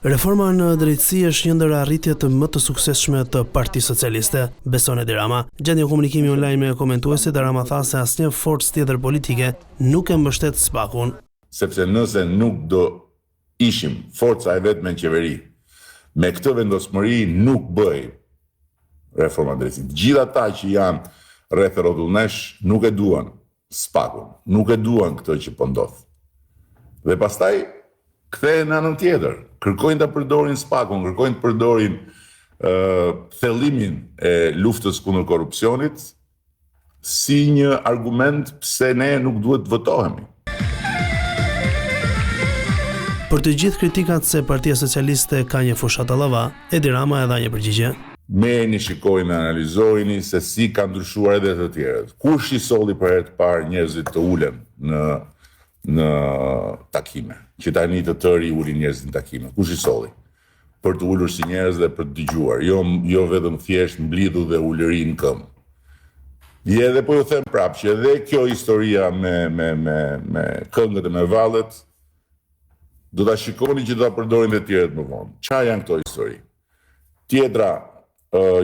Reforma në drejtësi është një ndër arritjet më të suksesshme të Partisë Socialiste, beson Edi Rama. Gjatë një komunikimi online me komentuesit, Rama tha se asnjë forcë tjetër politike nuk e mbështet SPAK-un. Sepse nëse nuk do ishim forca e vetme në qeveri, me këtë vendosmëri nuk bëj reforma drejtësi. Gjithë ata që janë rreth rrotullnesh nuk e duan SPAK-un, nuk e duan këtë që po ndodh. Dhe pastaj kthehen në anën tjetër, kërkojnë ta përdorin SPAK-un, kërkojnë të përdorin thellimin e luftës kundër korrupsionit si një argument pse ne nuk duhet të votohemi. Për të gjithë kritikat se Partia Socialiste ka një fushat allava, Edi Rama e dha një përgjigje. Merrni, shikojini, analizojini se si ka ndryshuar edhe të tjerët. Kush i solli për herë të parë njerëzit të ulen në takime, që tani të tërë i ulin njerëzit në takime. Kush i solli? Për të ulur si njerëz dhe për të dëgjuar, jo vetëm thjesht mblidhu dhe ulëri në këmbë. Edhe po ju them prapë që edhe kjo historia me këngët e me vallet, do ta shikoni që do ta përdorin dhe tjerët më vonë. Çfarë janë këto histori? Tjetra,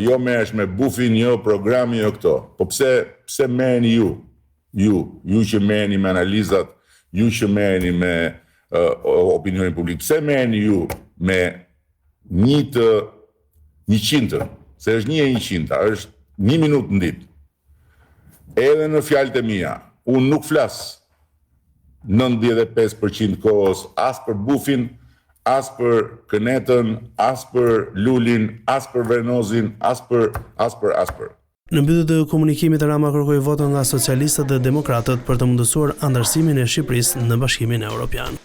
jo merresh me bufin, jo programi, jo këto. Po pse merreni ju? Ju që merreni me analizat, ju që merreni me opinionin publik, pse merreni ju me 100, se është 1/100, është 1 minutë në ditë. Edhe në fjalët e mia, unë nuk flas 95% kohës as për bufin, as për kënetën, as për lulin, as për venozin, as për. Në mbytyje të komunikimit, Rama kërkoi votën nga socialistët dhe demokratët për të mundësuar anëtarësimin e Shqipërisë në Bashkimin Evropian.